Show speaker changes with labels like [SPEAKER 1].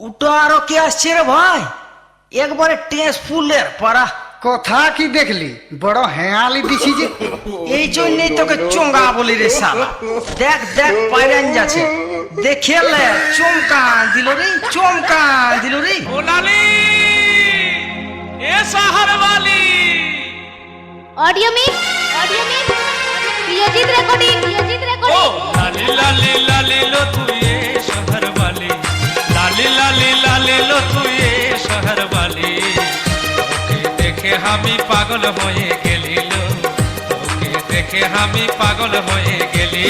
[SPEAKER 1] উটো আরো কে আসছে রে ভাই? একবারে টেস ফুলের পারা।
[SPEAKER 2] কথা কি দেখলি? বড় হেয়ালি দিছি যে।
[SPEAKER 1] এই জন্যই তোকে চোঙ্গা বলি রে শালা। দেখ দেখ পাইরান যাচ্ছে, দেখেলে চমকান দিল রে, চমকান দিল রে।
[SPEAKER 3] ও লালি, এ শহর वाली।
[SPEAKER 4] ऑडियो मिक्स प्रियजीत रिकॉर्डिंग
[SPEAKER 3] ओ लाली लाली लाली लो तू ये शहर वाली, लाली लाली लाली लो तू ये शहर वाली। ओके देखे हामी पागल হয়ে গেলি লো, ওকে দেখে हामी পাগল হয়ে গেলি।